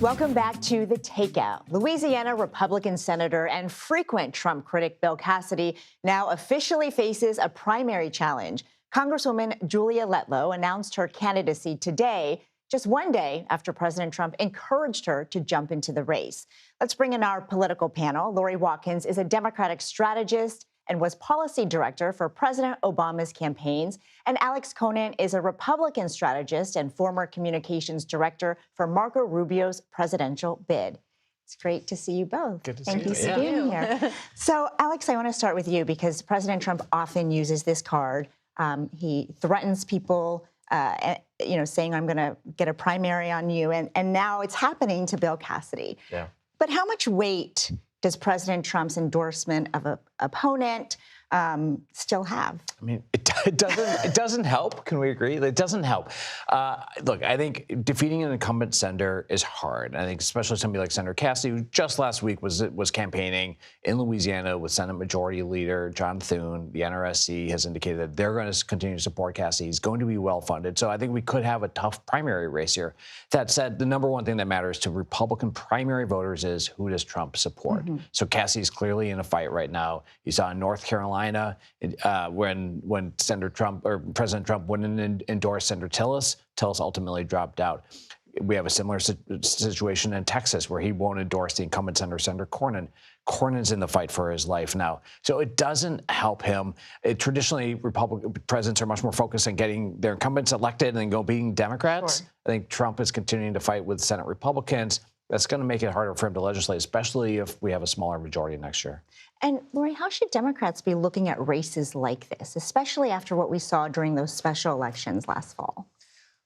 Welcome back to The Takeout. Louisiana Republican Senator and frequent Trump critic Bill Cassidy now officially faces a primary challenge. Congresswoman Julia Letlow announced her candidacy today, just one day after President Trump encouraged her to jump into the race. Let's bring in our political panel. Laurie Watkins is a Democratic strategist and was policy director for President Obama's campaigns. And Alex Conant is a Republican strategist and former communications director for Marco Rubio's presidential bid. It's great to see you both. Good to see you. Thank you for being here. So, Alex, I want to start with you because President Trump often uses this card. He threatens people, saying, I'm going to get a primary on you. And now it's happening to Bill Cassidy. Yeah. But how much weight does President Trump's endorsement of an opponent still have? I mean, it doesn't help. Can we agree? It doesn't help. Look, I think defeating an incumbent senator is hard. I think especially somebody like Senator Cassidy, who just last week was campaigning in Louisiana with Senate Majority Leader John Thune. The NRSC has indicated that they're going to continue to support Cassidy. He's going to be well funded. So I think we could have a tough primary race here. That said, the number one thing that matters to Republican primary voters is who does Trump support? Mm-hmm. So Cassidy's clearly in a fight right now. You saw in North Carolina when Senator Trump or President Trump wouldn't endorse Senator Tillis. Tillis ultimately dropped out. We have a similar situation in Texas where he won't endorse the incumbent Senator Conant. Conant's in the fight for his life now. So it doesn't help him. Traditionally, Republican presidents are much more focused on getting their incumbents elected and then being Democrats. Sure. I think Trump is continuing to fight with Senate Republicans. That's going to make it harder for him to legislate, especially if we have a smaller majority next year. And, Laurie, how should Democrats be looking at races like this, especially after what we saw during those special elections last fall?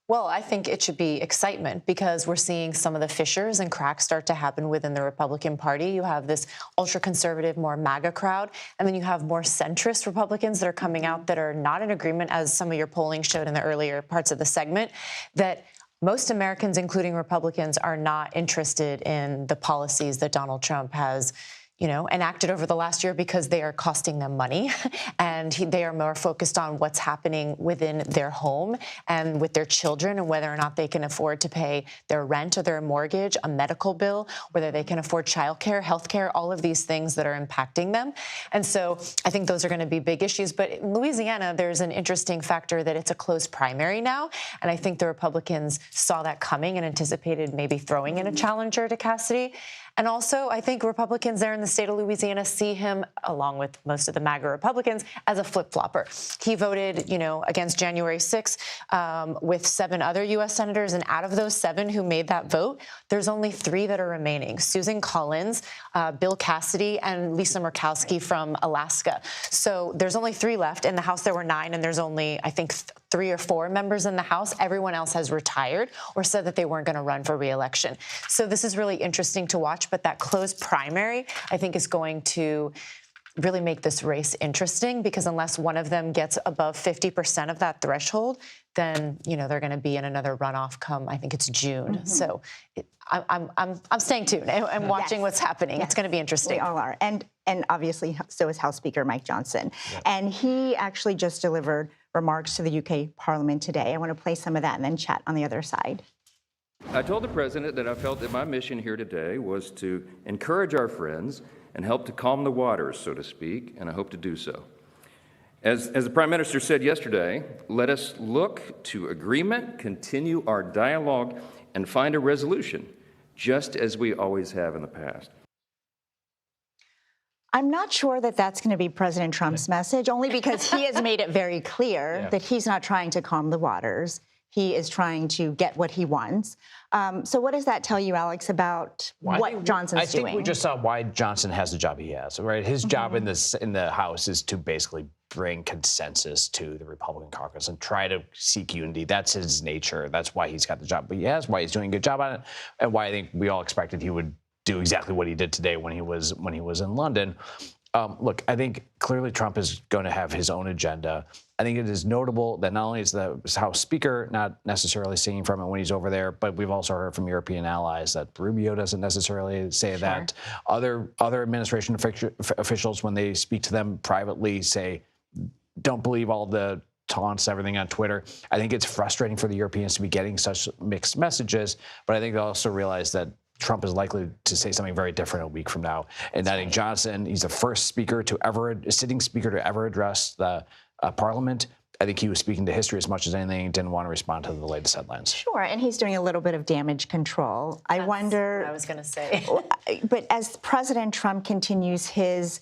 Well, I think it should be excitement because we're seeing some of the fissures and cracks start to happen within the Republican Party. You have this ultra-conservative, more MAGA crowd, and then you have more centrist Republicans that are coming out that are not in agreement, as some of your polling showed in the earlier parts of the segment, that most Americans, including Republicans, are not interested in the policies that Donald Trump has enacted over the last year because they are costing them money and they are more focused on what's happening within their home and with their children and whether or not they can afford to pay their rent or their mortgage, a medical bill, whether they can afford childcare, healthcare, all of these things that are impacting them. And so I think those are going to be big issues. But in Louisiana, there's an interesting factor that it's a close primary now. And I think the Republicans saw that coming and anticipated maybe throwing in a challenger to Cassidy. And also, I think Republicans there in the state of Louisiana see him, along with most of the MAGA Republicans, as a flip-flopper. He voted, against January 6th with 7 other U.S. senators, and out of those 7 who made that vote, there's only 3 that are remaining: Susan Collins, Bill Cassidy, and Lisa Murkowski from Alaska. So there's only 3 left. In the House, there were 9, and there's only, I think, 3 or 4 members in the House. Everyone else has retired or said that they weren't going to run for re-election. So this is really interesting to watch. But that closed primary, I think, is going to really make this race interesting because unless one of them gets above 50% of that threshold, then, they're going to be in another runoff come, I think it's June. Mm-hmm. So I'm staying tuned and watching what's happening. Yes. It's going to be interesting. We all are. And obviously, so is House Speaker Mike Johnson. Yep. And he actually just delivered remarks to the UK Parliament today. I want to play some of that and then chat on the other side. I told the president that I felt that my mission here today was to encourage our friends and help to calm the waters, so to speak, and I hope to do so. As the Prime Minister said yesterday, let us look to agreement, continue our dialogue, and find a resolution, just as we always have in the past. I'm not sure that that's going to be President Trump's message, only because he has made it very clear that he's not trying to calm the waters. He is trying to get what he wants. So what does that tell you, Alex, about what Johnson's doing? I think we just saw why Johnson has the job he has, right? His job in the House is to basically bring consensus to the Republican caucus and try to seek unity. That's his nature. That's why he's got the job. But yes, why he's doing a good job on it, and why I think we all expected he would do exactly what he did today when he was in London. Look, I think clearly Trump is going to have his own agenda. I think it is notable that not only is the House Speaker not necessarily singing from it when he's over there, but we've also heard from European allies that Rubio doesn't necessarily say that. Other administration officials, when they speak to them privately, say, don't believe all the taunts, everything on Twitter. I think it's frustrating for the Europeans to be getting such mixed messages, but I think they also realize that Trump is likely to say something very different a week from now. And I think Johnson, he's the first sitting speaker to ever address the Parliament. I think he was speaking to history as much as anything, didn't want to respond to the latest headlines. Sure, and he's doing a little bit of damage control. I wonder what I was going to say. But as President Trump continues his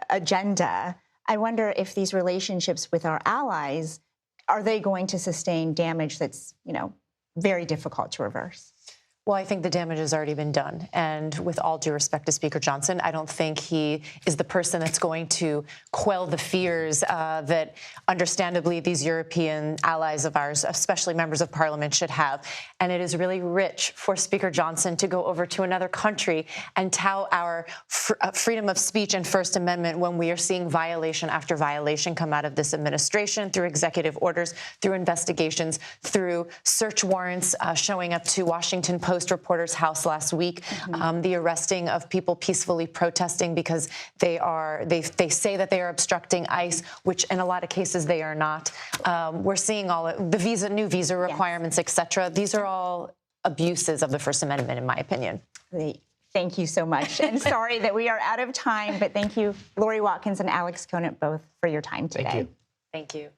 agenda, I wonder if these relationships with our allies, are they going to sustain damage that's, very difficult to reverse? Well, I think the damage has already been done. And with all due respect to Speaker Johnson, I don't think he is the person that's going to quell the fears that understandably these European allies of ours, especially members of Parliament, should have. And it is really rich for Speaker Johnson to go over to another country and tout our freedom of speech and First Amendment when we are seeing violation after violation come out of this administration through executive orders, through investigations, through search warrants showing up to Washington Post reporter's house last week, the arresting of people peacefully protesting because they say that they are obstructing ICE, which in a lot of cases they are not. We're seeing all the new visa requirements, et cetera. These are all abuses of the First Amendment, in my opinion. Thank you so much. And sorry that we are out of time, but thank you, Laurie Watkins and Alex Conant, both for your time today. Thank you. Thank you.